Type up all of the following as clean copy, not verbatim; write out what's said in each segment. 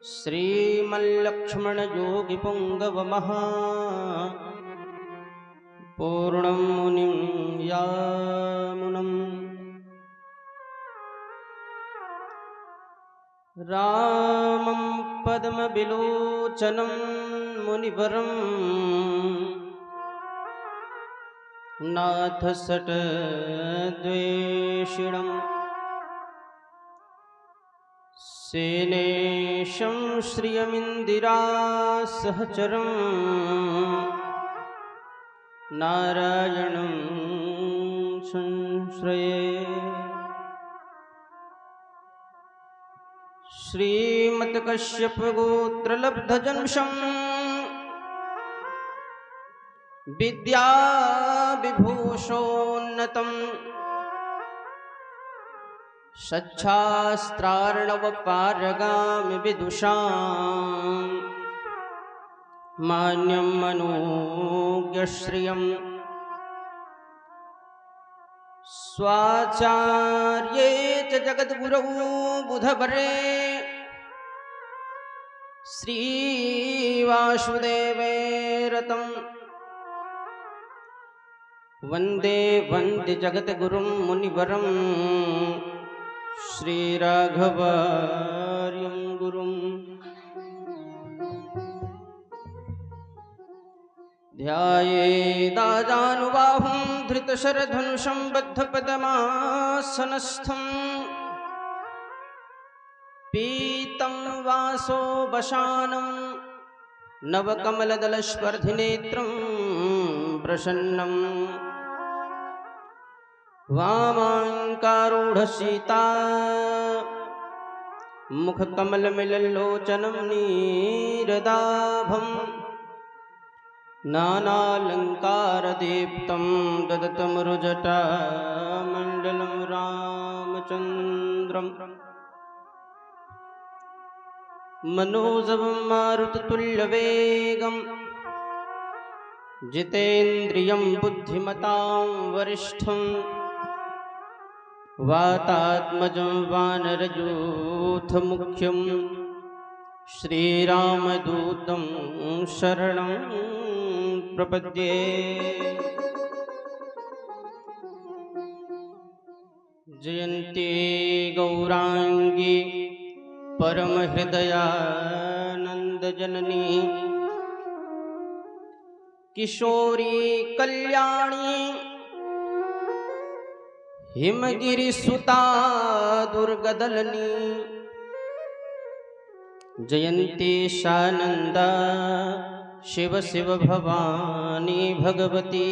श्रीमल्लक्ष्मण योगी पुंगव महा पूर्णं मुनिं यामुनम् रामं पद्मविलोचनं मुनिवरं नाथ सटद्वेषिणं सेनेशं श्रियमिन्दिरा सहचरं नारायणं संश्रये। श्रीमत्कश्यपगोत्रलब्धजन्मशं विद्याविभूषोन्नतं सच्छास्त्रार्णवपारगामि विदुषां मान्यं मनोज्ञश्रियं स्वाचार्ये च जगद्गुरौ बुधवरे श्रीवासुदेवे रतं वन्दे वन्दे जगद्गुरुं मुनिवरं श्रीराघवार्यं गुरुं। ध्यायेदाजानुबाहुं धृतशरधनुषं बद्धपदमासनस्थं पीतं वासो वशानं नवकमलदलस्पर्धिनेत्रं प्रसन्नं वामाङ्कारूढसीता मुखकमलमिलल्लोचनं नीरदाभं नानालङ्कारदीप्तं ददतमरुजटामण्डलं रामचन्द्रं मनोजवं मारुततुल्यवेगं जितेन्द्रियं बुद्धिमतां वरिष्ठं वातात्मजं वानरयूथमुख्यं श्रीरामदूतं शरणं प्रपद्ये। जयन्ती गौरांगी परमहृदयानन्दजननी किशोरी कल्याणी हिमगिरिसुता दुर्गदलनी जयन्ती सानंदा शिव शिव भवानी भगवती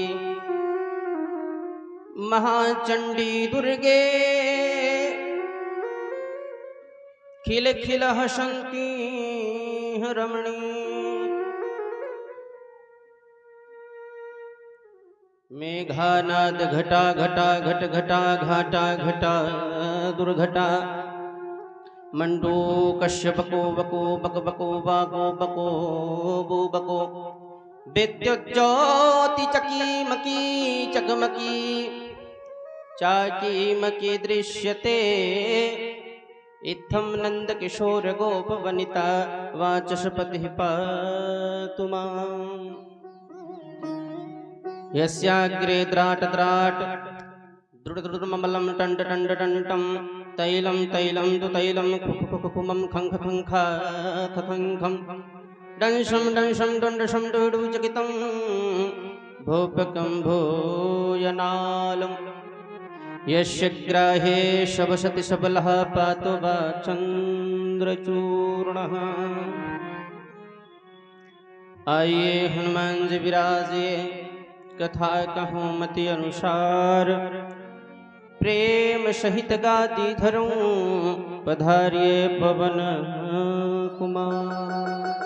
महाचंडी दुर्गे खिल खिल हसंती रमणी मेघानाद घटा घटा घट घटा घाटा घटा दुर्घटा मंडो कश्यपको बको बक बको बाको बको बो बको विद्युज्योति चकीमकी चकमकी चाकीमकी दृश्यते इत्थं नंद किशोर गोप वनिता वाचस्पति पातु माम्। यस्याग्रे द्राट द्राट द्रुडद्रुडममलं टंड टंड टंटं तैलं तैलं तु तैलं कुकुकुकुमं खंख खंखा खखंखं डंशं डंशं डंडशं डुडुचकितं भूपकं भूयनालं यस्य ग्राहे शवसति सबलः पातु वा चन्द्रचूर्णः। आइए हनुमान जी विराजे कथा कहूँ मति अनुसार प्रेम सहित गाती धरूं पधारिए पवन कुमार।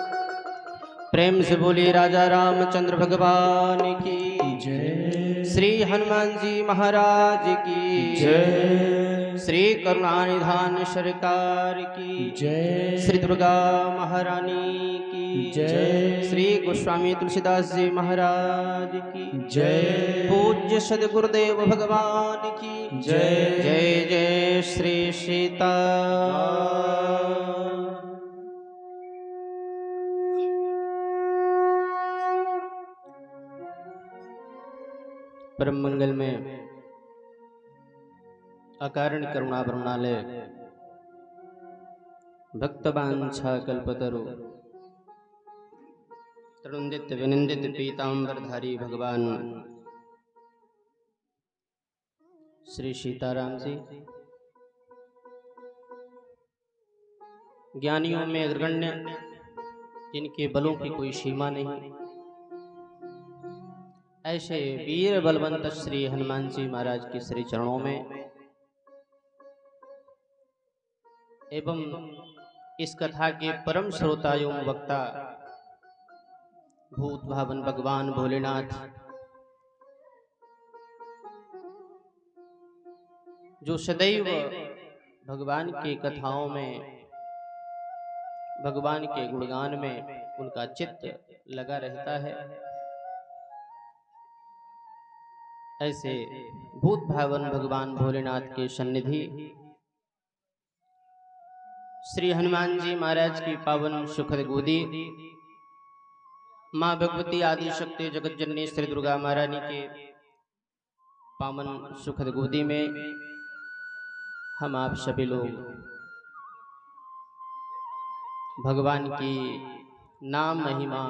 प्रेम से बोली राजा रामचंद्र भगवान की जय। श्री हनुमान जी महाराज की जय। श्री करुणानिधान सरकार की जय। श्री दुर्गा महारानी की जय। श्री गोस्वामी तुलसीदास जी महाराज की जय। पूज्य सद्गुरुदेव भगवान की जय। जय जय श्री सीता परम मंगल में अकारण करुणा वरुणालय भक्तवांछा कल्पतरु तरुंदित विनिंदित पीतांबरधारी भगवान श्री सीताराम जी ज्ञानियों में अग्रगण्य, जिनके बलों की कोई सीमा नहीं, ऐसे वीर बलवंत श्री हनुमान जी महाराज के श्री चरणों में एवं इस कथा के परम श्रोता एवं वक्ता भूत भावन भगवान भोलेनाथ, जो सदैव भगवान की कथाओं में, भगवान के गुणगान में उनका चित्त लगा रहता है, ऐसे भूत भावन भगवान भोलेनाथ के सन्निधि श्री हनुमान जी महाराज की पावन सुखद गोदी माँ भगवती आदि शक्ति जगत जननी श्री दुर्गा महारानी के पावन सुखद गोदी में हम आप सभी लोग भगवान की नाम महिमा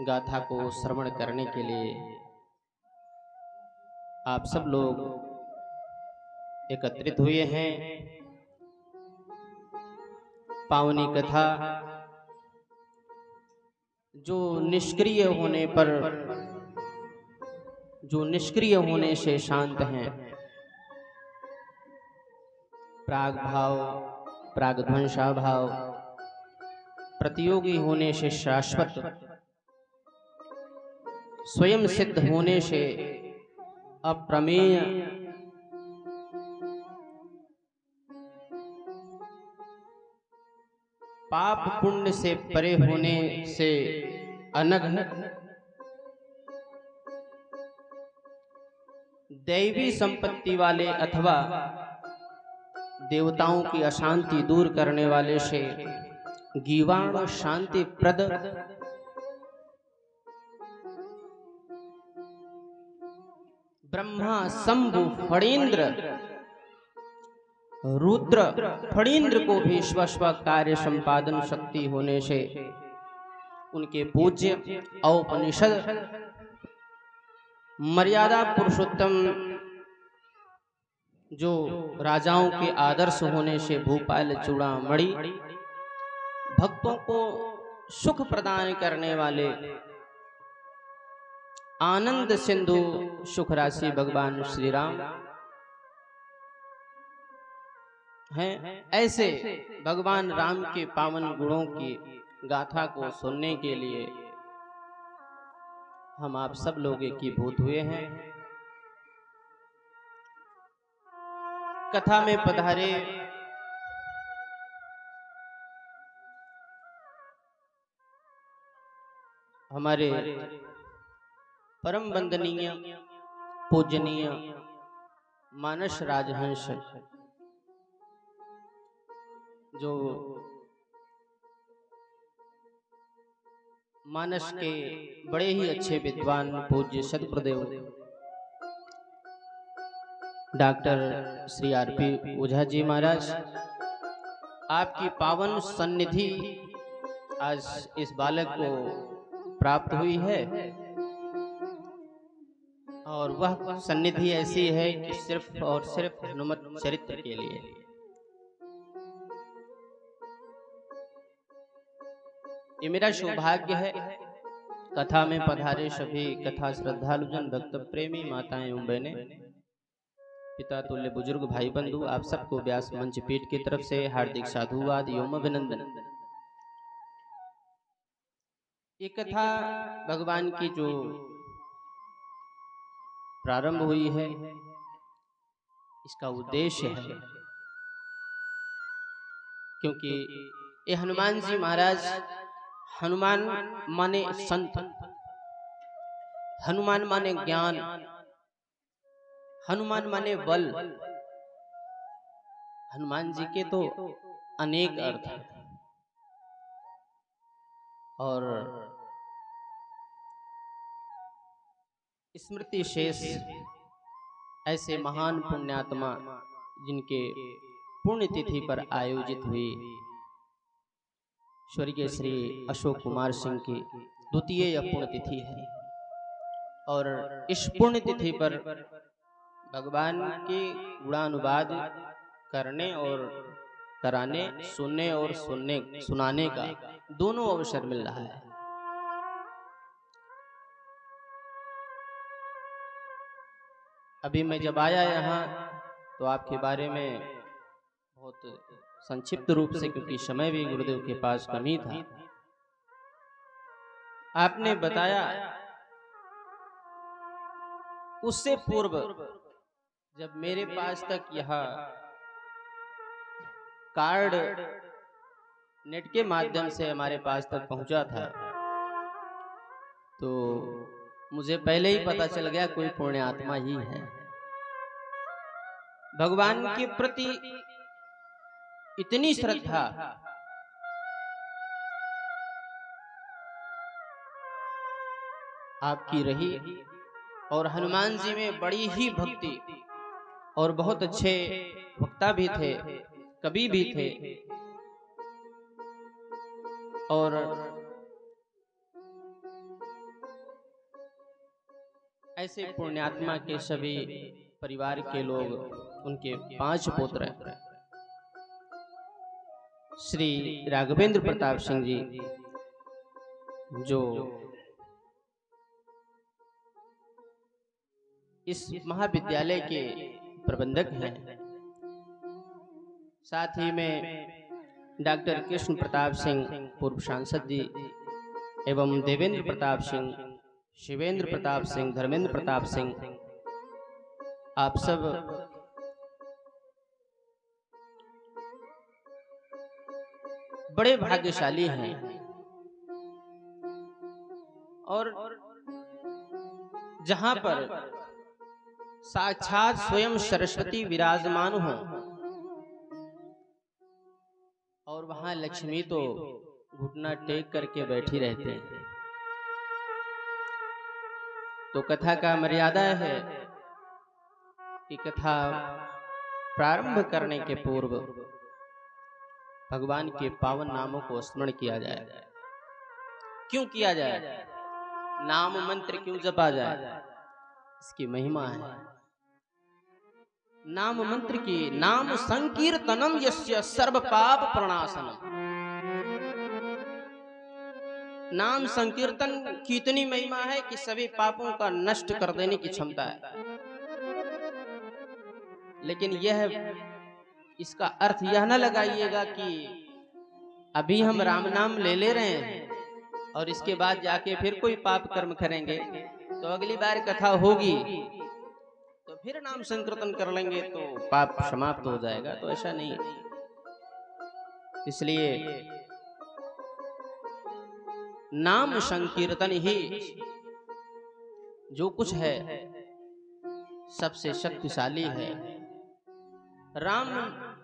गाथा को श्रवण करने के लिए आप सब लोग एकत्रित हुए हैं। पावनी कथा जो निष्क्रिय होने पर, जो निष्क्रिय होने से शांत हैं, प्राग भाव प्रागध्वंसा भाव, प्रतियोगी होने से शाश्वत, स्वयं सिद्ध होने से अप्रमेय, पाप पुण्य से परे होने से अनग, दैवी संपत्ति वाले अथवा देवताओं की अशांति दूर करने वाले से गीवाण शांति प्रद, ब्रह्मा शंभु फणींद्र रुद्र फणींद्र को भी स्व कार्य संपादन शक्ति होने से उनके पूज्य औपनिषद मर्यादा पुरुषोत्तम जो राजाओं के आदर्श होने से भूपाल चूड़ामणि, भक्तों को सुख प्रदान करने वाले आनंद सिंधु सुख राशि भगवान श्री राम हैं। ऐसे भगवान राम के पावन गुणों की गाथा को सुनने के लिए हम आप सब लोग एकीभूत हुए हैं। कथा में पधारे हमारे परम वंदनीय पूजनीय मानस राजहंस, जो मानस के बड़े ही अच्छे विद्वान पूज्य सदगुरुदेव डॉक्टर श्री आरपी ओझा जी महाराज, आपकी पावन सन्निधि आज इस बालक को प्राप्त हुई है, और वह सन्निधि ऐसी है कि सिर्फ और सिर्फ हनुमत चरित्र के लिए। ये मेरा सौभाग्य है। कथा में पधारे सभी कथा श्रद्धालुजन, भक्त प्रेमी माताएं एवं बहनें, पिता तुल्य बुजुर्ग भाई बंधु, आप सबको व्यास मंच पीठ की तरफ से हार्दिक साधुवाद एवं अभिनंदन। ये कथा भगवान की जो प्रारंभ हुई है, इसका उद्देश्य है, क्योंकि ये हनुमान जी महाराज, हनुमान माने संत, हनुमान माने ज्ञान, हनुमान माने बल। हनुमान जी के तो अनेक अर्थ हैं, और स्मृति शेष ऐसे महान पुण्यात्मा जिनके पुण्यतिथि पर आयोजित हुई स्वर्गीय श्री अशोक कुमार सिंह की द्वितीय यह पुण्यतिथि है। और इस पुण्यतिथि पर भगवान के गुणानुवाद करने और कराने, सुनने और सुनाने का दोनों अवसर मिल रहा है। अभी मैं जब आया यहाँ तो आपके बारे में बहुत संक्षिप्त रूप से, क्योंकि समय भी गुरुदेव के पास कम ही था, आपने बताया उससे पूर्व जब मेरे पास तक यह कार्ड नेट के माध्यम से हमारे पास तक पहुंचा था तो मुझे पहले ही पता चल गया कोई पुण्यात्मा ही है। भगवान के प्रति इतनी श्रद्धा, आपकी रही और हनुमान जी में बड़ी ही भक्ति, और बहुत अच्छे वक्ता भी थे, कवि भी थे, और ऐसे पुण्यात्मा के सभी परिवार के लोग, उनके 5 पुत्र श्री राघवेंद्र प्रताप सिंह जी जो इस महाविद्यालय के प्रबंधक हैं, साथ ही में डॉक्टर कृष्ण प्रताप सिंह पूर्व सांसद जी एवं देवेंद्र प्रताप सिंह, शिवेंद्र प्रताप सिंह, धर्मेंद्र प्रताप सिंह, आप सब बड़े भाग्यशाली हैं। और जहां पर साक्षात स्वयं सरस्वती विराजमान हो और वहां लक्ष्मी तो घुटना टेक करके बैठी रहते हैं, तो कथा का मर्यादा है कि कथा प्रारंभ करने के पूर्व भगवान के पावन नामों को स्मरण किया जाए। क्यों किया जाए? नाम मंत्र क्यों जपा जाए? इसकी महिमा है। नाम मंत्र की, नाम संकीर्तनम यस्य सर्व पाप प्रणाशनम। नाम संकीर्तन की इतनी महिमा है कि सभी पापों का नष्ट कर देने की क्षमता है। लेकिन यह, इसका अर्थ यह न लगाइएगा कि अभी हम राम नाम ले रहे हैं और इसके बाद जाके फिर कोई पाप कर्म करेंगे तो अगली बार कथा होगी तो फिर नाम संकीर्तन कर लेंगे तो पाप समाप्त हो जाएगा। तो ऐसा नहीं है। इसलिए नाम संकीर्तन ही जो कुछ है सबसे शक्तिशाली है। राम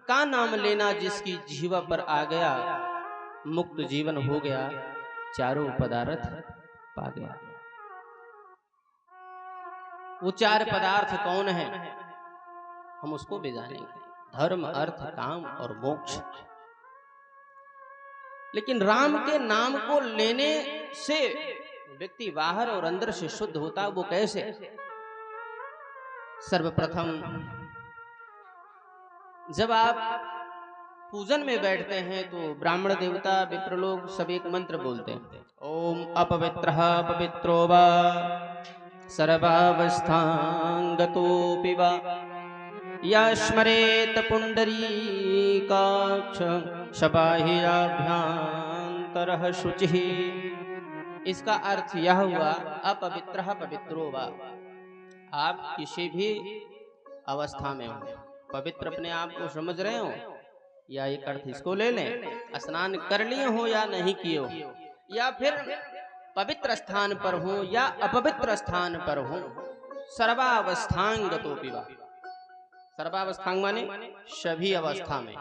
का नाम लेना जिसकी जीवा पर आ गया, मुक्त जीवन हो गया, चारों पदार्थ पा गया। वो 4 पदार्थ कौन है हम उसको भी जानेंगे, धर्म, अर्थ, काम और मोक्ष। लेकिन राम के नाम को लेने से व्यक्ति बाहर और अंदर से शुद्ध होता। वो कैसे? सर्वप्रथम जब आप पूजन में बैठते हैं तो ब्राह्मण देवता विप्र लोग सब एक मंत्र बोलते हैं, ओम अपवित्रः पवित्रो वा सर्वावस्थांगतोऽपि वा यस्मरेत पुंडरीकाक्ष शबाह्याभ्यन्तरः शुचिः। इसका अर्थ यह हुआ, अपवित्रः पवित्रो वा, आप किसी भी अवस्था में हो, पवित्र अपने आप को समझ रहे हो, या एक अर्थ इसको ले लें, स्नान कर लिए हो या नहीं किए हो, या फिर पवित्र स्थान पर हो या अपवित्र स्थान पर हो, सर्वावस्थांगतोऽपि वा। सर्वावस्थांग माने सभी अवस्था में,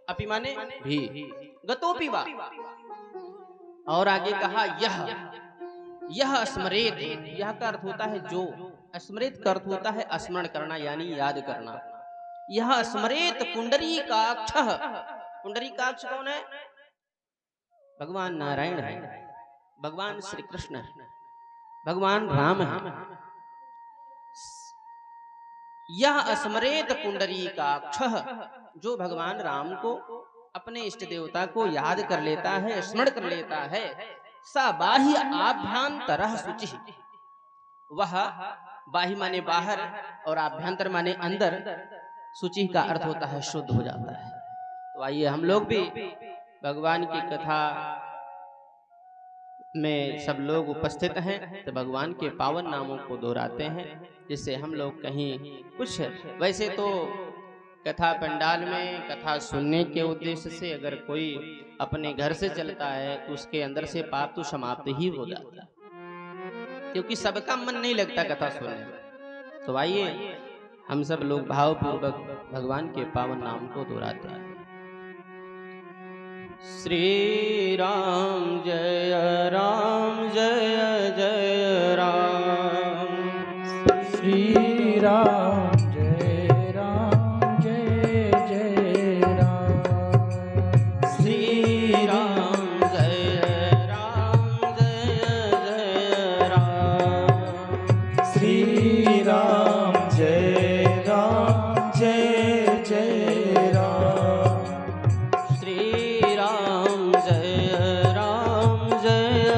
अपि माने भी, गतोऽपि वा। और आगे कहा यह स्मरेत, यह का अर्थ होता है जो, स्मृत का अर्थ होता है स्मरण करना यानी याद करना। यह स्मृत पुंडरीकाक्ष, पुंडरीकाक्ष कौन है? भगवान नारायण है, भगवान श्री कृष्ण है, भगवान राम है। यह स्मृत पुंडरीकाक्ष, जो भगवान राम को अपने इष्ट देवता को याद कर लेता है, स्मरण कर लेता है, सा बाह्य आभ्यंतरः शुचिः, वह बाह्य माने बाहर और आभ्यंतर माने अंदर, शुचि का अर्थ होता है शुद्ध हो जाता है। तो आइए हम लोग भी भगवान की कथा में सब लोग उपस्थित हैं, तो भगवान के पावन नामों को दोहराते हैं, जिससे हम लोग कहीं कुछ, वैसे तो कथा पंडाल में कथा सुनने के उद्देश्य से अगर कोई अपने घर से चलता है तो उसके अंदर से पाप तो समाप्त ही हो जाता है, क्योंकि सबका मन नहीं लगता कथा सुनने में। तो आइए हम सब लोग भावपूर्वक भगवान के पावन नाम को दोहराते हैं। श्री राम जय जय राम, श्री राम जय जय राम, श्री राम जय जय राम, श्री राम जय जय राम, श्री राम जय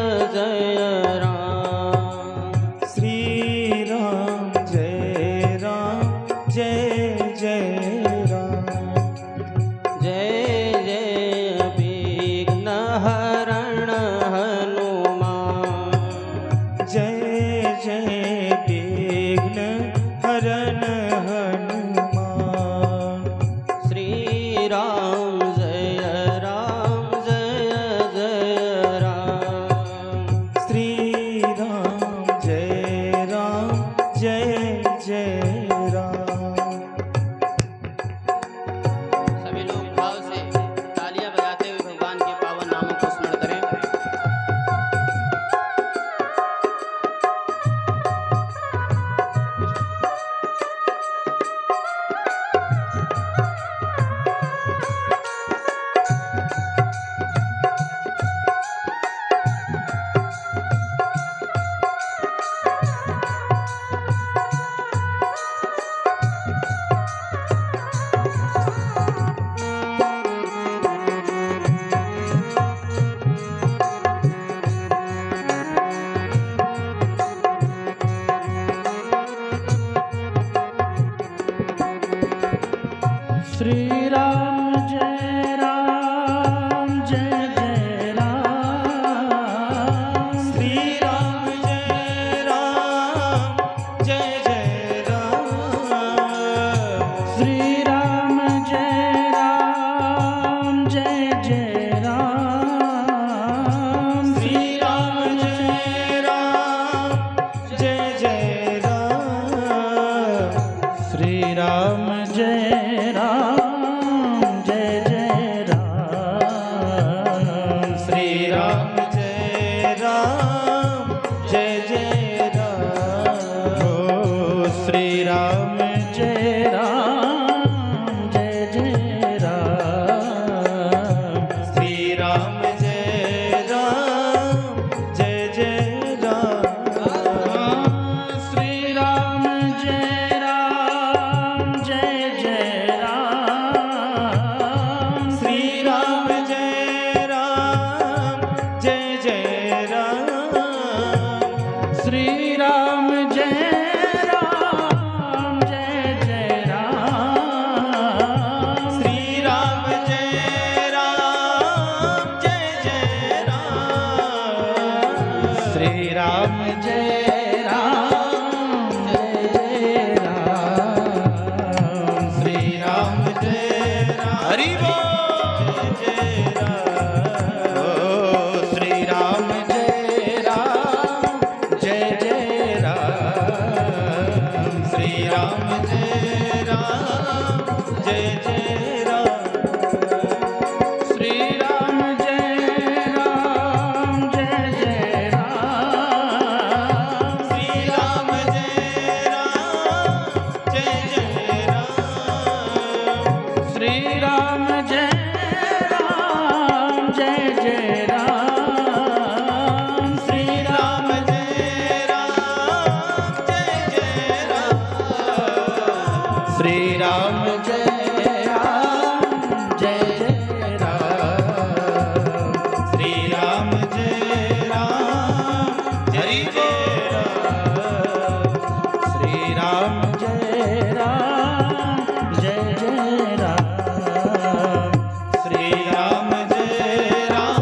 राम जय राम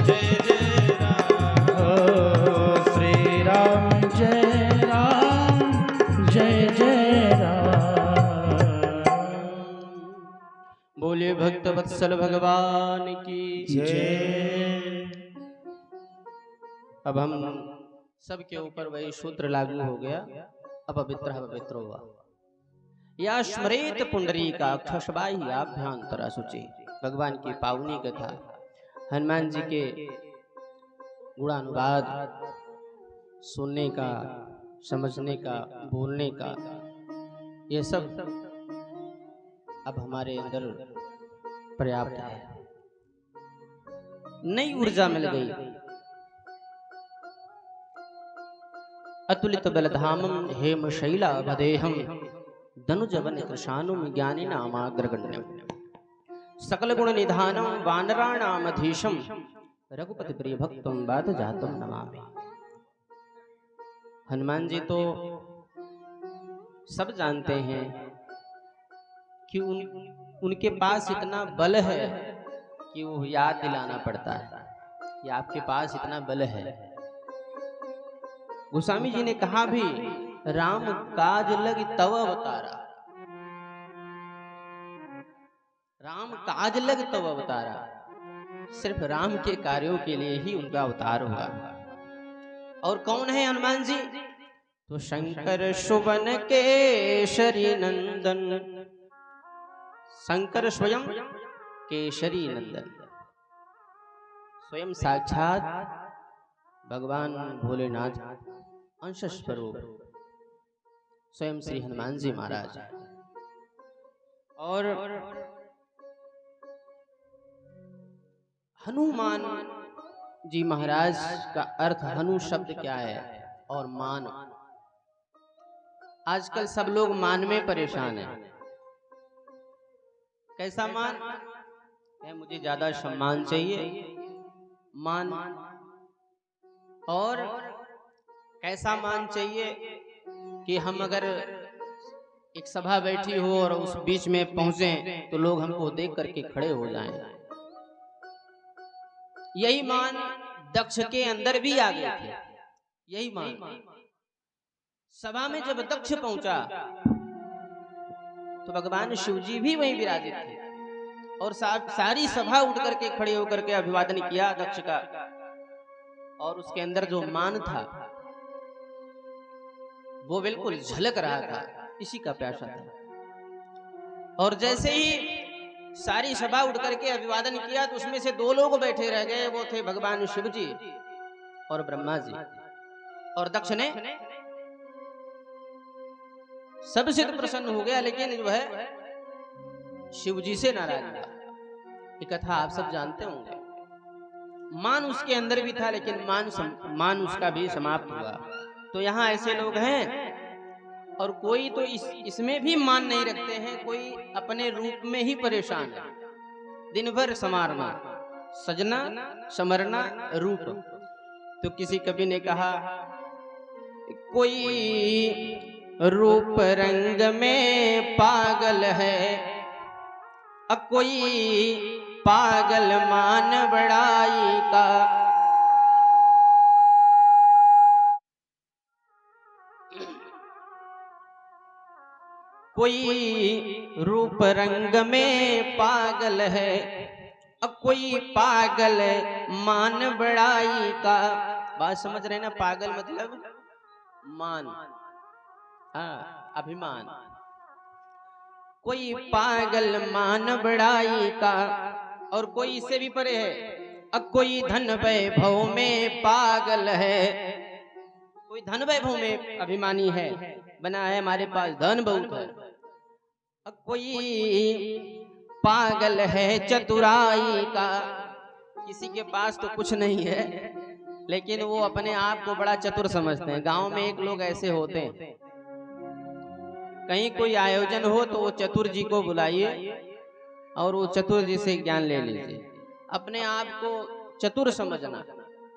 जय जय राम। ओ श्री राम जय राम जय जय राम। बोले भक्त वत्सल भगवान की जय। अब हम सबके ऊपर वही सूत्र लागू हो गया। अपवित्र पवित्र हुआ या स्मृत पुंडरी का क्षशबाई आभ्यंतरा शुचि। भगवान की पावनी कथा, हनुमान जी के गुणानुवाद सुनने का, समझने का, बोलने का, ये सब अब हमारे अंदर पर्याप्त है। नई ऊर्जा मिल गई। अतुलित बलधामम हेम शैला भदेहम धनुजवन कृशानुम ज्ञानी नामाग्रगण्यम सकल गुण निधानम वानराणामधीशम रघुपति प्रिय भक्तम बात जातम नमामि। हनुमान जी तो सब जानते हैं कि उनके पास इतना बल है कि वो याद दिलाना पड़ता है कि आपके पास इतना बल है। गोस्वामी जी ने कहा भी, राम काज लग तव अवतारा, राम काज लग तव अवतारा। सिर्फ राम के कार्यों के लिए ही उनका अवतार हुआ। और कौन है हनुमान जी? तो शंकर सुवन केशरी नंदन, शंकर स्वयं केशरी नंदन, स्वयं साक्षात भगवान भोलेनाथ अंश स्वरूप स्वयं श्री हनुमान जी महाराज। और हनुमान जी महाराज का अर्थ, हनु शब्द क्या है और मान। आजकल सब लोग मान में परेशान हैं। कैसा मान है? मुझे ज्यादा सम्मान चाहिए, मान। और कैसा मान चाहिए कि हम अगर एक सभा बैठी हो और उस बीच में पहुंचे तो लोग हमको देख करके खड़े हो जाएं। यही मान दक्ष के अंदर भी आ गए थे। यही मान सभा में जब दक्ष पहुंचा तो भगवान शिव जी भी वहीं विराजित थे और सारी सभा उठ करके खड़े होकर के अभिवादन किया दक्ष का। और उसके अंदर जो मान था वो बिल्कुल झलक रहा था, इसी का प्यासा था। और जैसे ही सारी सभा उठ करके अभिवादन किया तो उसमें से दो लोग बैठे रह गए। वो थे भगवान शिव जी और ब्रह्मा जी। और दक्ष ने सबसे तो प्रसन्न हो गया, लेकिन जो है शिव जी से नाराज हुआ। ये कथा आप सब जानते होंगे। मान उसके अंदर भी था, लेकिन मान उसका भी समाप्त हुआ। तो यहाँ ऐसे लोग हैं और कोई तो इसमें भी मान नहीं रखते हैं। कोई अपने रूप में ही परेशान है, दिन भर संवारना, सजना समरना रूप। तो किसी कवि ने कहा, कोई रूप रंग में पागल है, कोई पागल मान बड़ाई का। कोई रूप रंग में पागल है, कोई पागल मान बड़ाई का। बात समझ रहे ना? पागल मतलब मान, हाँ, अभिमान। कोई पागल मान बड़ाई का, और कोई इससे भी परे है, अब कोई धन वैभव में पागल है। कोई धन वैभव में अभिमानी है, बना है हमारे पास धन बहुत है। अब कोई पागल है चतुराई का, किसी के पास तो कुछ नहीं है लेकिन वो अपने आप को बड़ा चतुर समझते हैं। गांव में एक लोग ऐसे होते हैं, कहीं कोई आयोजन हो तो वो चतुर जी को बुलाइए और वो चतुर जी से ज्ञान ले लीजिए। अपने आप को चतुर समझना,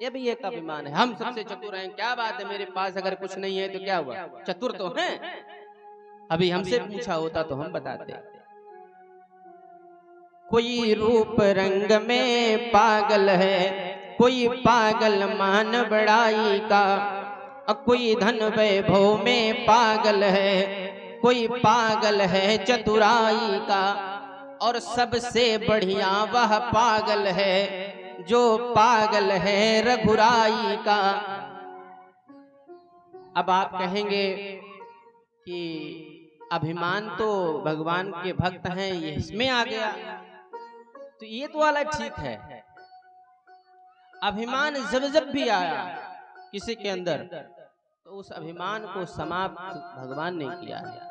ये भी एक अभिमान है। हम सबसे चतुर हैं, क्या बात है, मेरे पास अगर कुछ नहीं है तो क्या हुआ, चतुर तो हैं। अभी हमसे पूछा होता तो हम बताते। कोई रूप रंग में पागल है, कोई पागल मान बड़ाई का, कोई धन वैभव में पागल है, कोई पागल है चतुराई का, और सबसे बढ़िया वह पागल है जो पागल है रघुराई का। अब आप कहेंगे कि अभिमान तो भगवान के भक्त हैं, ये इसमें आ गया, तो ये तो वाला ठीक है। अभिमान जब भी आया किसी के अंदर, तो उस अभिमान को समाप्त भगवान ने किया है।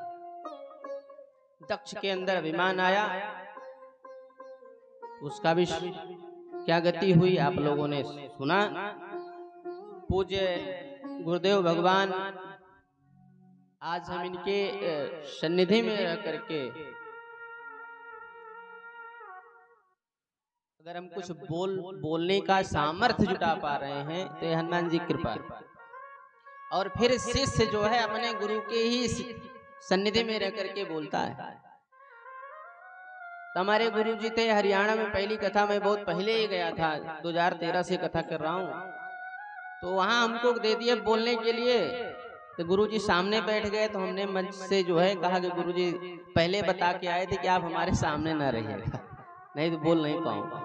दक्ष के अंदर अभिमान आया, उसका भी क्या गति हुई आप लोगों ने सुना। पूज्य गुरुदेव भगवान आज हम इनके सन्निधि में रह करके अगर हम कुछ बोलने का सामर्थ्य जुटा पा रहे हैं तो ये हनुमान जी की कृपा है। और फिर शिष्य जो है अपने गुरु के ही सन्निधि में रह करके बोलता है। तो हमारे गुरु जी थे हरियाणा में, पहली कथा मैं बहुत पहले ही गया था, 2013 से कथा कर रहा हूँ, तो वहां हमको दे दिए बोलने के लिए। तो गुरु जी सामने बैठ गए, तो हमने मंच से जो है कहा कि गुरु जी पहले बता के आए थे कि आप हमारे सामने ना रहिएगा, नहीं तो बोल नहीं पाऊंगा।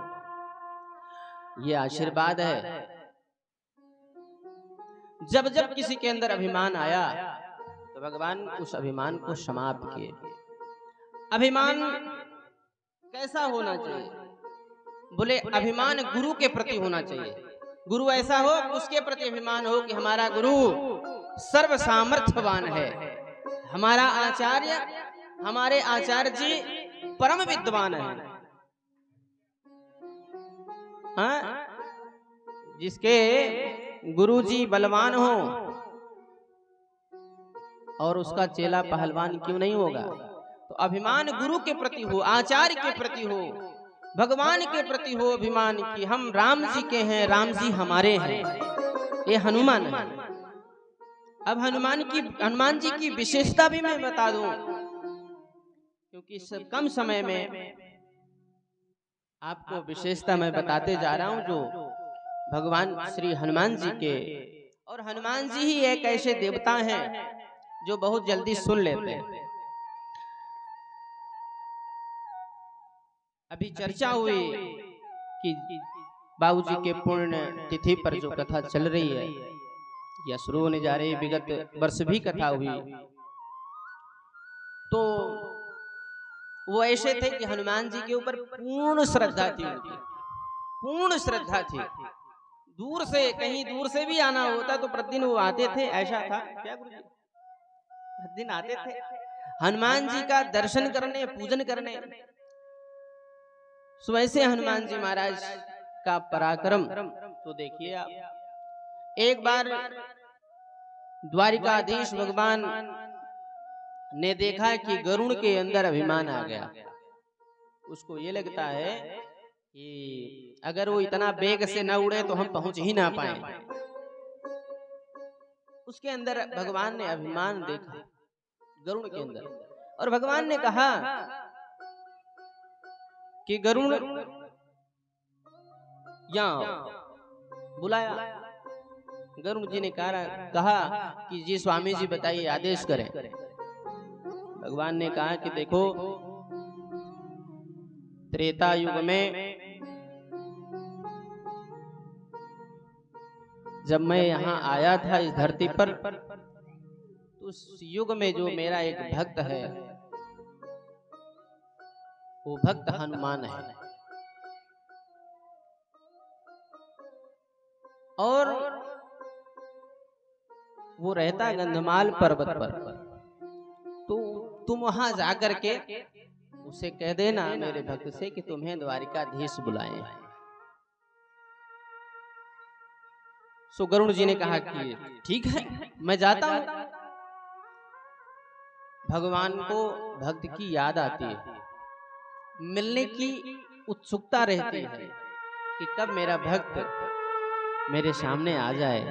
ये आशीर्वाद है। जब जब किसी के अंदर अभिमान आया तो भगवान उस अभिमान को समाप्त किए। अभिमान कैसा होना चाहिए? बोले अभिमान गुरु के प्रति होना चाहिए। गुरु ऐसा हो उसके प्रति अभिमान हो कि हमारा गुरु सर्व सामर्थ्यवान है, हमारा आचार्य, हमारे आचार्य जी परम विद्वान है। हाँ? जिसके गुरुजी बलवान हो और उसका चेला पहलवान क्यों नहीं होगा? तो अभिमान गुरु के प्रति हो, आचार्य के प्रति हो, भगवान के प्रति हो अभिमान की हम राम जी के हैं, राम जी हमारे हैं। ये हनुमान है। अब हनुमान जी की विशेषता भी मैं बता दूं, क्योंकि सब कम समय में आपको विशेषता मैं बताते जा रहा हूं जो भगवान श्री हनुमान जी के। और हनुमान जी ही एक ऐसे देवता हैं जो बहुत जल्दी सुन लेते हैं। अभी चर्चा हुई कि बाबूजी के पुण्य तिथि पर जो कथा चल रही है या शुरू होने जा रही है, विगत वर्ष भी कथा हुई, तो वो ऐसे थे कि हनुमान जी के ऊपर पूर्ण श्रद्धा थी, उनकी पूर्ण श्रद्धा थी। दूर से, कहीं दूर से भी आना होता तो प्रतिदिन वो आते थे। ऐसा था क्या गुरुजी? प्रतिदिन आते थे हनुमान जी का दर्शन करने, पूजन करने। सो ऐसे हनुमान जी महाराज का पराक्रम तो देखिए आप। एक बार द्वारिकाधीश भगवान ने देखा कि गरुड़ के अंदर अभिमान आ गया। उसको ये लगता है कि अगर वो इतना वेग से न उड़े तो हम पहुंच ही ना पाए। उसके अंदर भगवान ने अभिमान देखा गरुड़ के अंदर, और भगवान ने कहा कि गरुड़ यहाँ बुलाया। गरुड़ जी ने कहा कि जी स्वामी जी बताइए, आदेश करें। भगवान ने कहा कि देखो, त्रेता युग में जब मैं यहाँ आया था इस धरती पर, तो उस युग में जो मेरा एक भक्त है वो भक्त हनुमान है। और वो रहता गंधमाल पर्वत पर। तो तुम वहां जाकर के उसे कह देना मेरे भक्त से कि तुम्हें द्वारिकाधीश बुलाए। सो गरुड़ जी ने कहा कि ठीक है, मैं जाता हूं। भगवान को भक्त की याद आती है, मिलने की उत्सुकता रहती है कि कब मेरा भक्त मेरे सामने आ जाए।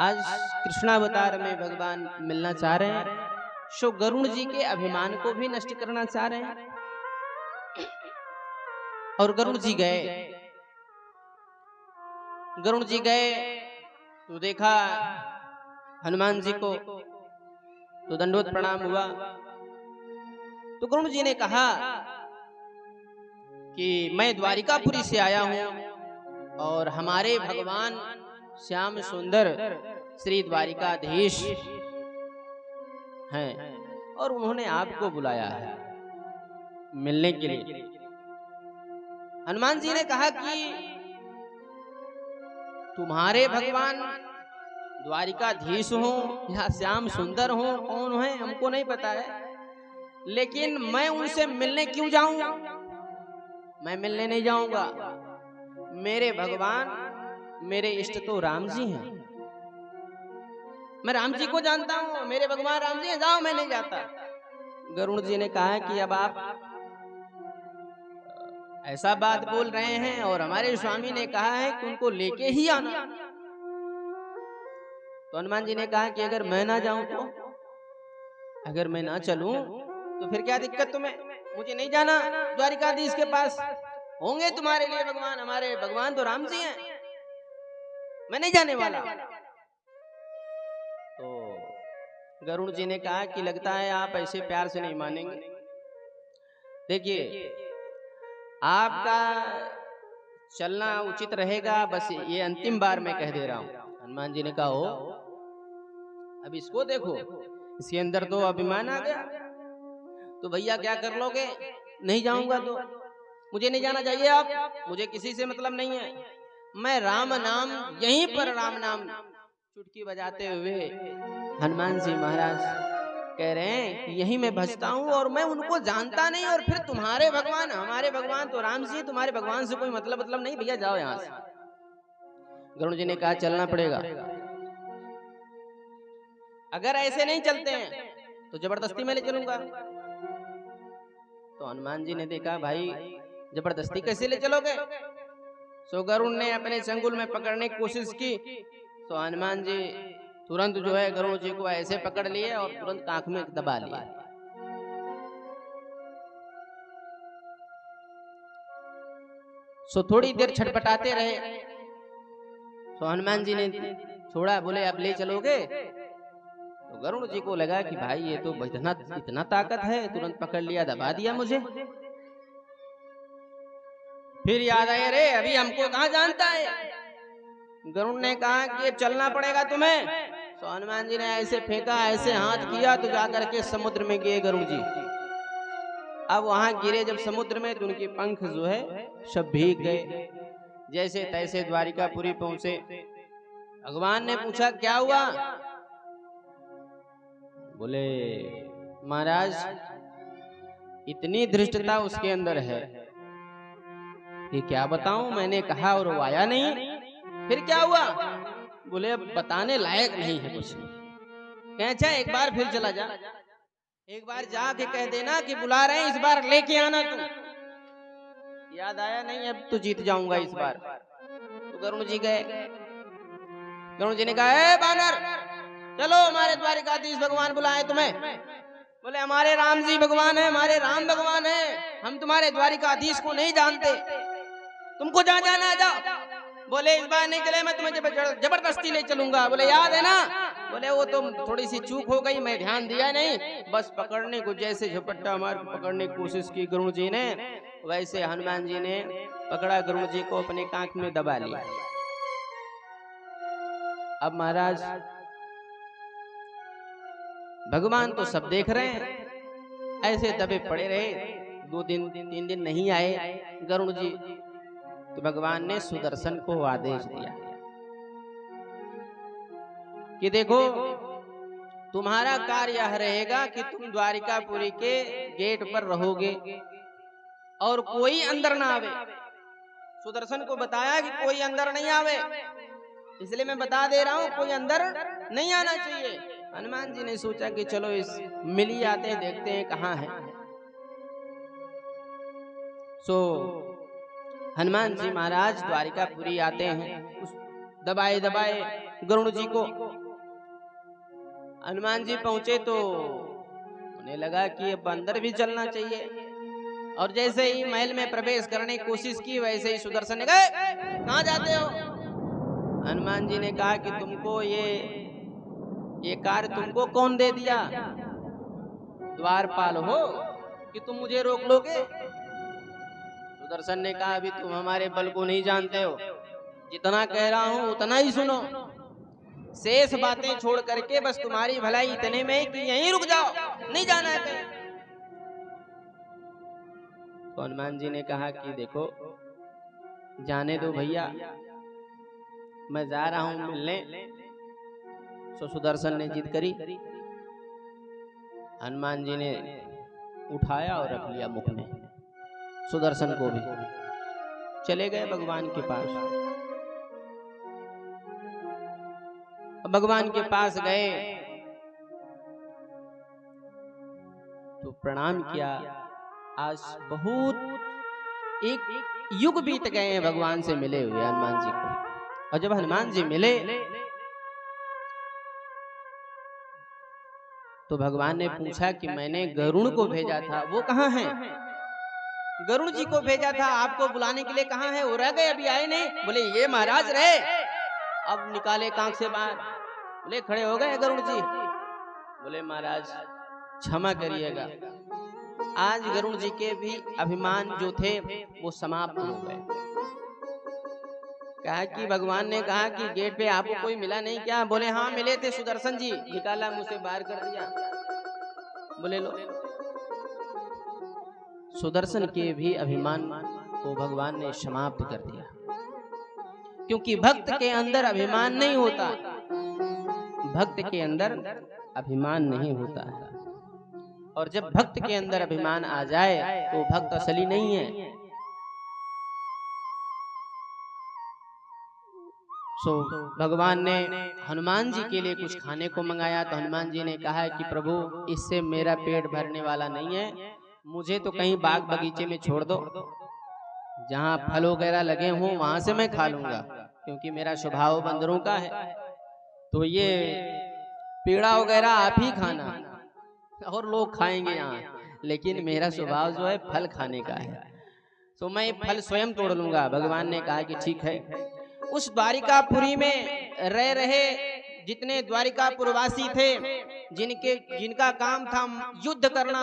आज कृष्णावतार में भगवान मिलना चाह रहे हैं। सो गरुड़ जी के अभिमान को भी नष्ट करना चाह रहे हैं। और गरुड़ जी गए। गरुड़ जी गए तो देखा हनुमान जी को, तो दंडवत प्रणाम हुआ। तो गरुड़ जी ने कहा कि मैं द्वारिकापुरी से आया हूं और हमारे भगवान श्याम सुंदर श्री द्वारिकाधीश हैं और उन्होंने आपको बुलाया है मिलने के लिए। हनुमान जी ने कहा कि तुम्हारे भगवान द्वारिकाधीश हो या श्याम सुंदर हो, कौन है हमको नहीं पता है, लेकिन मैं उनसे मिलने क्यों जाऊं? मैं मिलने नहीं जाऊंगा। मेरे भगवान, मेरे इष्ट तो राम जी हैं। मैं राम जी को जानता हूं, मेरे भगवान राम जी हैं, जाओ, मैं नहीं जाता। गरुड़ जी ने कहा कि अब आप ऐसा बात बोल रहे हैं और हमारे स्वामी ने कहा है कि उनको लेके ही आना। तो हनुमान जी ने कहा कि अगर मैं ना जाऊं तो, अगर मैं ना चलूं तो फिर क्या दिक्कत तुम्हें? मुझे नहीं जाना द्वारिकाधीश के पास, होंगे तुम्हारे लिए भगवान, हमारे भगवान तो राम जी हैं, मैं नहीं जाने वाला। तो गरुड़ जी ने कहा कि लगता है आप ऐसे प्यार से नहीं मानेंगे। देखिए, आपका चलना उचित रहेगा, बस ये अंतिम बार मैं कह दे रहा हूं। हनुमान जी ने कहा हो, अब इसको देखो, इसके अंदर तो अभिमान आ गया, तो भैया क्या कर लोगे? नहीं जाऊंगा तो मुझे नहीं जाना चाहिए, आप, मुझे किसी से मतलब नहीं है। मैं राम नाम, यहीं पर राम नाम चुटकी बजाते हुए हनुमान जी महाराज कह रहे हैं कि यही मैं भजता हूँ और मैं उनको जानता नहीं, और फिर तुम्हारे भगवान, हमारे भगवान तो राम जी, तुम्हारे भगवान से कोई मतलब नहीं, भैया जाओ यहाँ से। गरुड़ जी ने कहा चलना पड़ेगा, अगर ऐसे नहीं चलते हैं तो जबरदस्ती मैं ले चलूंगा। तो हनुमान जी ने देखा भाई जबरदस्ती कैसे ले चलोगे? सो गरुड़ ने अपने चंगुल में पकड़ने की कोशिश की, तो हनुमान जी तुरंत जो है गरुड़ जी को ऐसे पकड़ लिए और तुरंत आंख में दबा लिए। सो थोड़ी देर छटपटाते रहे, तो हनुमान जी ने छोड़ा, बोले अब ले चलोगे? तो गरुड़ जी को लगा कि भाई ये तो इतना ताकत है, तुरंत पकड़ लिया, दबा दिया मुझे। फिर याद आया, रे अभी हमको कहाँ जानता है। गरुड़ ने कहा कि चलना पड़ेगा तुम्हें। तो हनुमान जी ने ऐसे फेंका, ऐसे हाथ किया, तो जाकर के समुद्र में गिरे गरुड़ जी। अब वहां गिरे जब समुद्र में, तो उनके पंख जो है सब भीग गए। जैसे तैसे द्वारिकापुरी पहुंचे। भगवान ने पूछा क्या हुआ? बोले महाराज इतनी धृष्टता उसके अंदर है कि क्या बताऊं, मैंने कहा और वो आया नहीं। फिर क्या हुआ? बोले अब बताने लायक नहीं है कुछ। अच्छा एक बार फिर चला जा, एक बार जाके कह देना कि बुला रहे हैं, इस बार लेके आना तू। याद आया नहीं, अब तो जीत जाऊंगा इस बार। तो गरुड़ जी गए। गरुड़ जी ने कहा ए बानर, चलो हमारे द्वारिकाधीश भगवान बुलाए तुम्हें। बोले हमारे राम जी भगवान है, हमारे राम भगवान है, हम तुम्हारे द्वारिकाधीश को नहीं जानते, तुमको जहाँ जाना है जाओ। बोले इस बार नहीं चले, मैं तुम्हें जबरदस्ती ले चलूंगा। बोले याद है ना? बोले वो तो थोड़ी सी चूक हो गई, मैं ध्यान दिया नहीं, बस पकड़ने को जैसे झपट्टा मार पकड़ने की कोशिश की गरुड़ जी ने, वैसे हनुमान जी ने पकड़ा, गरुड़ जी को अपने कांख में दबा लिया। अब महाराज भगवान तो सब देख रहे हैं, ऐसे दबे पड़े रहे, 2 दिन 3 दिन नहीं आए गरुड़ जी। तो भगवान ने सुदर्शन को आदेश दिया कि देखो तुम्हारा कार्य यह रहेगा कि तुम द्वारिकापुरी के गेट पर रहोगे और कोई अंदर ना आवे। सुदर्शन को बताया कि कोई अंदर नहीं आवे, इसलिए मैं बता दे रहा हूं कोई अंदर नहीं आना चाहिए। हनुमान जी ने सोचा कि चलो इस मिल ही आते हैं, देखते हैं कहाँ है। सो हनुमान जी महाराज द्वारिकापुरी आते हैं, उस दबाए दबाए गरुड़ जी को। हनुमान जी पहुंचे तो उन्हें लगा कि अब अंदर भी चलना चाहिए। और जैसे ही महल में प्रवेश करने की कोशिश की वैसे ही सुदर्शन ने कहा कहाँ जाते हो। हनुमान जी ने कहा कि तुमको ये कार्य तुमको कौन दे दिया, द्वारपाल हो कि तुम मुझे रोक लोगे। सुदर्शन ने कहा अभी तुम हमारे बल को नहीं जानते हो, जितना कह रहा हूं उतना ही सुनो, शेष बातें छोड़ करके बस तुम्हारी भलाई इतने में कि यहीं रुक जाओ, नहीं जाना है कहीं। तो हनुमान जी ने कहा कि देखो जाने दो भैया, मैं जा रहा हूं मिलने। तो सुदर्शन ने जिद करी, हनुमान जी ने उठाया और रख लिया मुख में, सुदर्शन को भी। चले गए भगवान के पास। भगवान के पास गए तो प्रणाम किया। आज बहुत एक युग बीत गए हैं भगवान से मिले हुए हनुमान जी को। और जब हनुमान जी मिले तो भगवान ने पूछा कि मैंने गरुड़ को भेजा था, वो कहाँ है। गरुड़ जी को भेजा था आपको बुलाने के लिए, कहाँ है, वो रह गए अभी आए नहीं। बोले ये महाराज रहे। अब निकाले कांख से बाहर, बोले खड़े हो गए गरुड़ जी। बोले महाराज क्षमा करिएगा, आज गरुड़ जी के भी अभिमान जो थे वो समाप्त हो गए। कहा कि भगवान ने कहा कि गेट पे आपको कोई मिला नहीं क्या। बोले हाँ मिले थे सुदर्शन जी, निकाला मुंह से बाहर कर दिया। बोले लो, सुदर्शन के भी अभिमान को भगवान ने समाप्त कर दिया, क्योंकि भक्त के अंदर अभिमान नहीं होता, भक्त के अंदर अभिमान नहीं होता है। और जब भक्त के अंदर अभिमान आ जाए तो भक्त असली नहीं है। भगवान ने हनुमान जी के लिए कुछ खाने को मंगाया तो हनुमान जी ने कहा कि प्रभु इससे मेरा पेट भरने वाला नहीं है, मुझे तो कहीं बाग बगीचे में छोड़ दो, जहाँ फल वगैरह लगे हों वहां से मैं खा लूंगा, क्योंकि मेरा स्वभाव बंदरों का है। तो ये पेड़ा वगैरह आप ही खाना और लोग खाएंगे यहाँ, लेकिन मेरा स्वभाव जो है फल खाने का है, तो मैं फल स्वयं तोड़ लूंगा। भगवान ने कहा कि ठीक है। उस द्वारिकापुरी में रह रहे जितने द्वारिकापुरवासी थे, जिनका काम था युद्ध करना,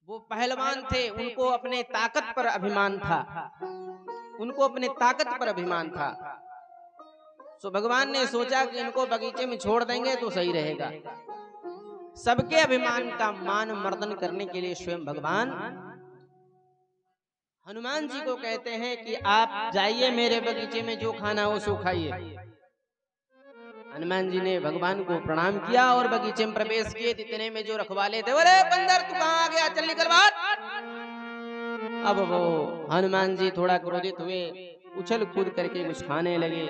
वो पहलवान थे, उनको अपने ताकत पर अभिमान था, उनको अपने ताकत पर अभिमान था। तो भगवान ने सोचा कि इनको बगीचे में छोड़ देंगे तो सही रहेगा। सबके अभिमान का मान मर्दन करने के लिए स्वयं भगवान हनुमान जी को कहते हैं कि आप जाइए मेरे बगीचे में, जो खाना हो सो खाइए। हनुमान जी ने भगवान को प्रणाम किया और बगीचे में प्रवेश किए। इतने में जो रखवाले थे, अरे बंदर तू कहाँ आ गया, चल निकल बाहर। अब वो हनुमान जी थोड़ा क्रोधित हुए, उछल कूद करके कुछ खाने लगे।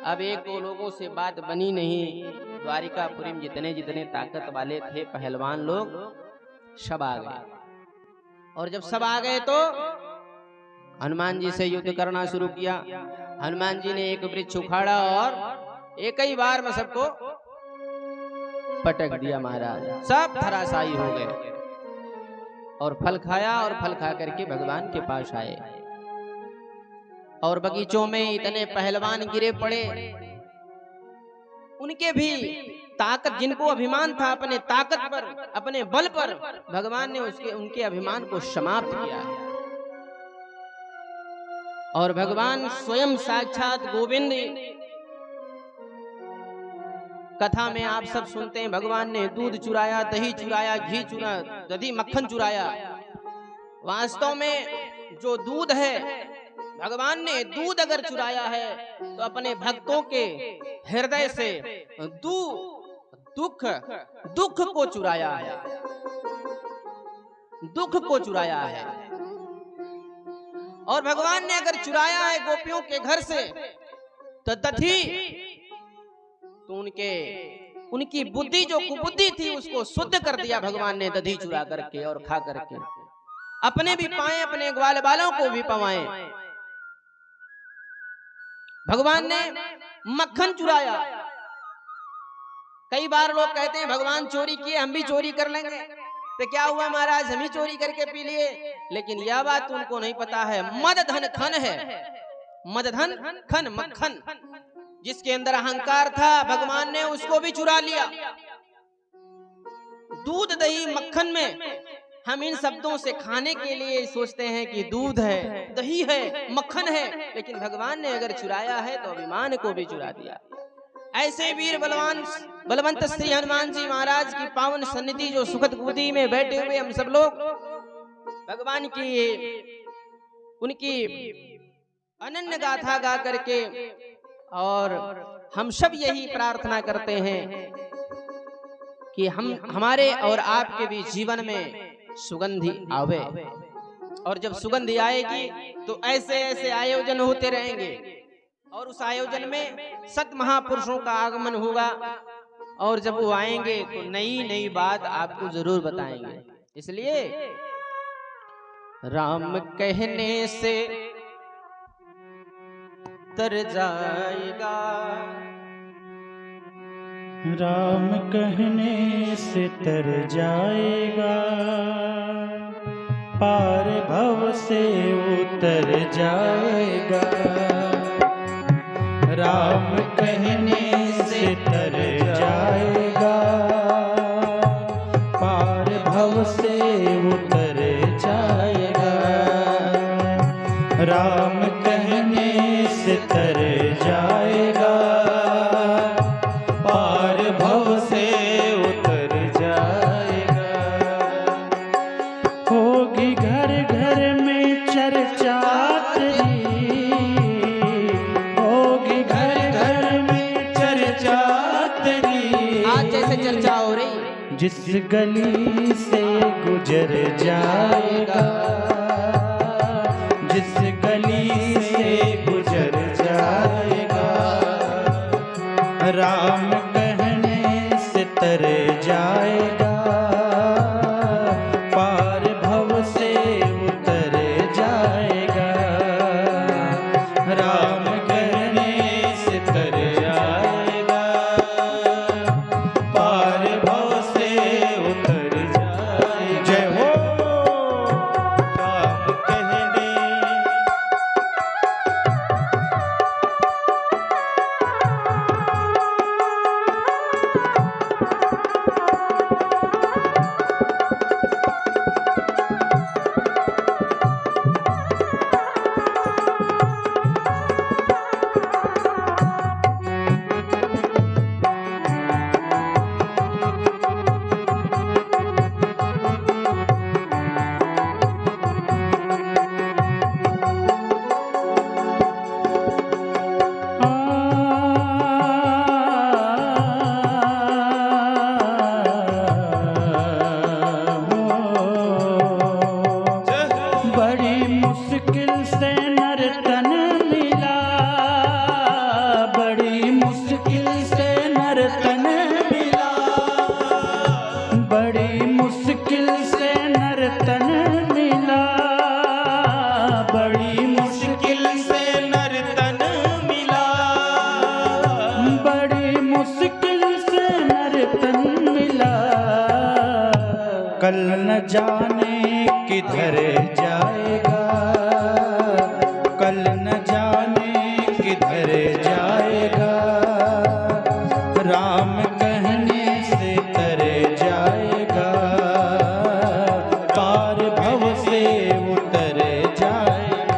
अब एक दो लोगों से बात बनी नहीं, द्वारिकापुरी में जितने जितने ताकत वाले थे पहलवान लोग सब आ गए। और जब सब आ गए तो हनुमान जी से युद्ध करना शुरू किया। हनुमान जी ने एक वृक्ष उखाड़ा और एक ही बार में सबको पटक दिया महाराज, सब धराशायी हो गए। और फल खाया और फल खा करके भगवान के पास आए। और बगीचों में इतने पहलवान गिरे पड़े, उनके भी ताकत, जिनको अभिमान था अपने ताकत पर, अपने बल पर, भगवान ने उनके अभिमान को समाप्त किया। और भगवान स्वयं साक्षात गोविंद, कथा में आप सब सुनते हैं भगवान ने दूध चुराया, दही चुराया, घी चुराया, दही मक्खन चुराया। वास्तव में जो दूध है, भगवान ने दूध अगर चुराया है तो अपने भक्तों के हृदय से दुख को चुराया है, दुख को चुराया है। और भगवान ने अगर चुराया है गोपियों के घर से तो दधी, तो उनकी बुद्धि जो कुबुद्धि थी उसको शुद्ध कर दिया भगवान ने दधी चुरा करके और खा करके। अपने भी पाए, अपने ग्वाल बालों को भी पवाए। भगवान ने मक्खन चुराया। कई बार लोग कहते हैं भगवान चोरी किए, हम भी चोरी कर लेंगे। तो क्या हुआ महाराज, हम ही चोरी करके पी लिए। लेकिन यह बात उनको नहीं पता है, मद धन खन है, मद धन खन मक्खन। जिसके अंदर अहंकार था भगवान ने उसको भी चुरा लिया। दूध दही मक्खन में हम इन शब्दों से खाने के लिए सोचते हैं कि दूध है, दही है, मक्खन है, लेकिन भगवान ने अगर चुराया है तो अभिमान को भी चुरा दिया। ऐसे वीर बलवान बलवंत श्री हनुमान जी महाराज की पावन सन्निधि जो सुखद गोदी में बैठे हुए हम सब लोग भगवान की उनकी अनन्य गाथा गा करके, और हम सब यही प्रार्थना करते हैं कि हमारे और आपके भी जीवन में सुगंधि आवे। और जब सुगंधि आएगी तो ऐसे ऐसे आयोजन होते रहेंगे, और उस आयोजन में सत महापुरुषों का आगमन होगा, और जब वो आएंगे तो नई नई बात आपको जरूर बताएंगे। इसलिए राम कहने से तर जाएगा, राम कहने से तर जाएगा, पार भव से उतर जाएगा। राम कहने से तर जाएगा, पार भव से उतर जाएगा। राम कहने से तर जाएगा, पार भव से उतर जाएगा। होगी घर घर में चर्चा तेरी, होगी घर घर में चर्चा तेरी। आज जैसे चर्चा हो रही, जिस गली से गुजर जाएगा, जिस गली से गुजर जाएगा। राम कहने से तर जाएगा, पार भव से उतर जाएगा। राम कहने से तर जाएगा, पार भव से उतर जाएगा। जय हो राम कहने। कल न जाने किधर जाएगा, कल न जाने किधर जाएगा। राम कहने से तर जाएगा, पार भव से उतर जाएगा।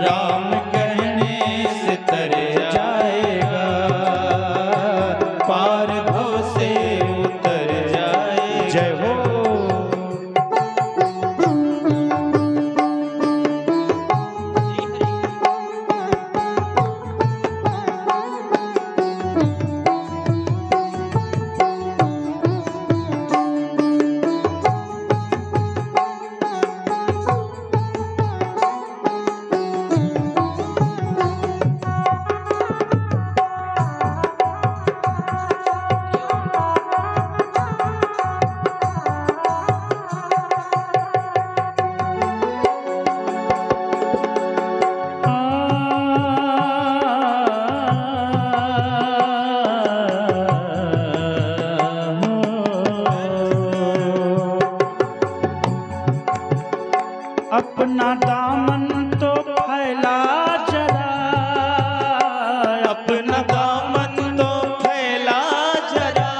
राम कहने से तर जाएगा, पार भव से उतर जाएगा। जय हो अपना दामन तो फैला जरा, अपना दामन तो फैला जरा,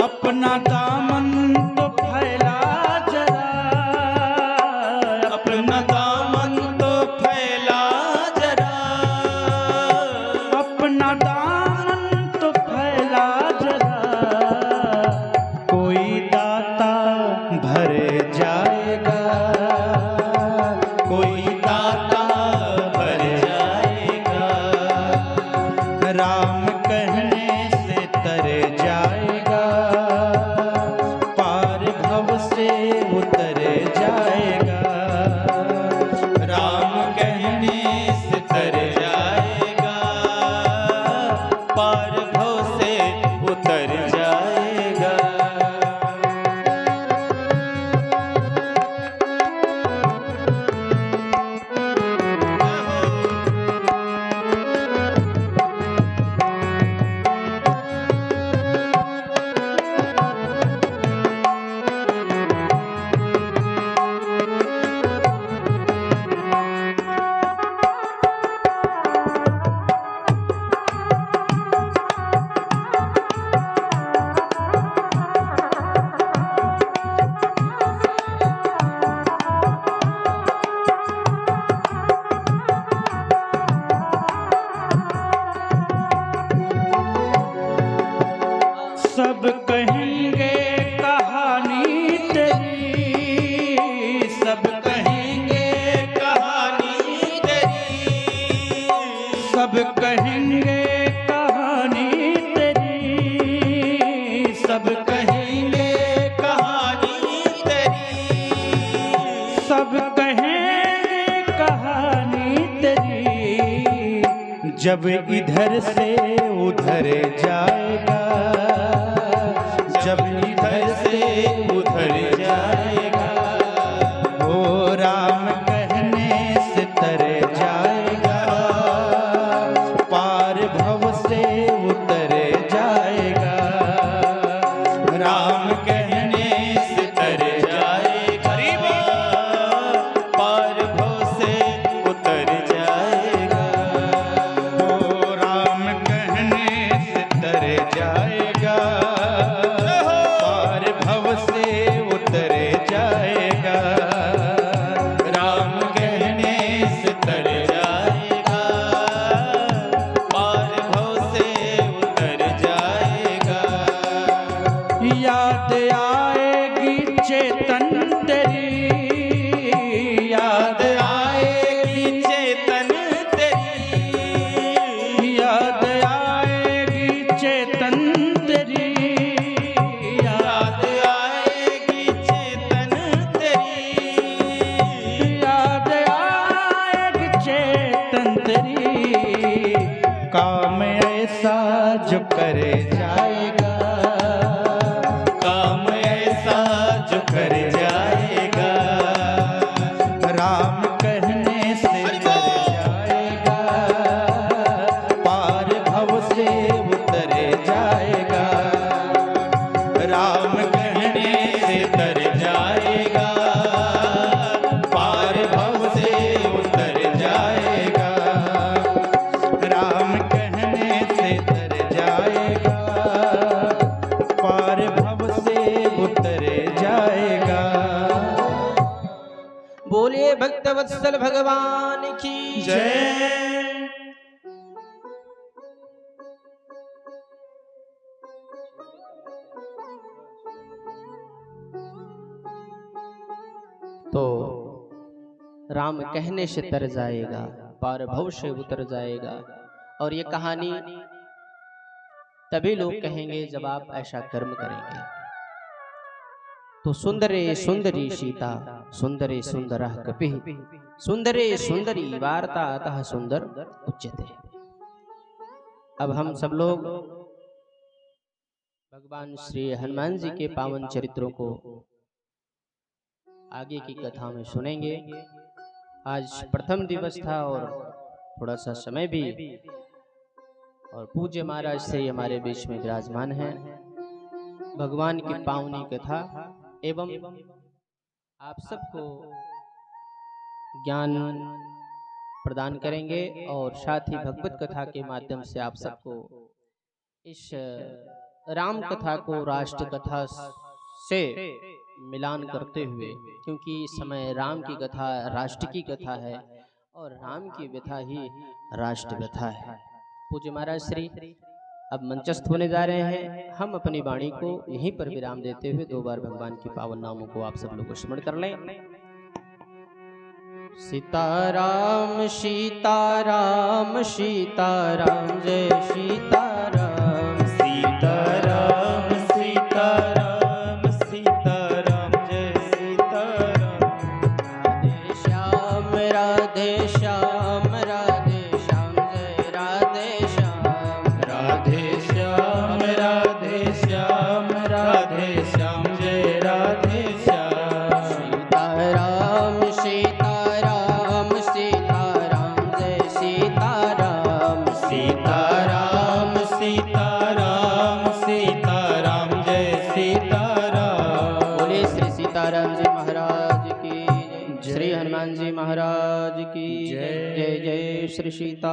अपना दामन तो फैला जरा, अपना दामन तो फैला जरा, अपना दामन तो फैला जरा, कोई दाता भर जाएगा, कोई दाता भर जाएगा, राम कहने से तर जाएगा, पार भव से उतर जाएगा, राम कहने से तर जाएगा, पार भव से उतर जाएगा। सब कहेंगे कहानी तेरी, सब कहेंगे कहानी तेरी, सब कहेंगे कहानी तेरी, सब कहेंगे कहानी तेरी, सब कहेंगे कहानी तेरी, जब इधर से उधर जाएगा, जब इधर से उधर जाएगा, वो राम कहने से तर जाएगा, पार भव से उतर जाएगा, राम कहने से तर जाएगा, पार भव से उतर जाएगा, वो राम कहने से तर जाएगा, पार भव से उतर जाएगा, राम कहने से तर जाएगा, पार भव से उतर जाएगा। याद आएगी चेतन तेरी, याद आएगी चेतन तेरी, याद आएगी चेतन तेरी, याद आएगी चेतन तेरी, याद आएगी चेतन तेरी, काम ऐसा जो कर जाएगा, काम ऐसा जो कर जाएगा, राम कहने से तर जाएगा, पार भव से उतर जाएगा, राम कहने से तर जाएगा, पार भव से उतर जाएगा, राम कहने से तर जाएगा, पार भव से उतर जाएगा। बोलिए भक्तवत्सल भगवान की जय। तो राम कहने से तर जाएगा, पार भव से उतर जाएगा। और ये कहानी तभी लोग कहेंगे जब आप ऐसा कर्म करेंगे। तो सुंदरे सुंदरी सीता, सुंदरे सुंदर कपिः, सुंदरे सुंदरी वार्ता अतः सुंदर उच्यते। अब हम सब लोग भगवान श्री हनुमान जी के पावन चरित्रों को आगे की कथा में सुनेंगे। आज प्रथम दिवस था और थोड़ा सा समय भी, और पूज्य महाराज श्री हमारे बीच में विराजमान हैं। भगवान की पावनी कथा एवं आप सबको ज्ञान प्रदान करेंगे और साथ ही भगवत कथा के माध्यम से आप सबको इस राम कथा को राष्ट्र कथा से मिलान करते हुए, क्योंकि इस समय राम की कथा राष्ट्र की कथा है और राम की व्यथा ही राष्ट्र व्यथा है। पूज्य महाराज श्री अब मंचस्थ होने जा रहे हैं। हम अपनी वाणी को यहीं पर विराम देते हुए 2 बार भगवान की पावन नामों को आप सब लोग स्मरण कर लें। सीताराम सीताराम सीताराम जय सीताराम। सीताराम सीताराम सीताराम जय सीताराम। राधे श्याम राधे श्याम जय राधे श्याम। राधे श्याम राधे श्याम राधे श्याम जय राधे श्याम। सीताराम सीताराम सीताराम जय सीताराम। सीताराम सीताराम सीताराम जय सीताराम। बोले श्री सीताराम जी महाराज की जय। श्री हनुमान जी महाराज की जय। जय जय श्री सीता।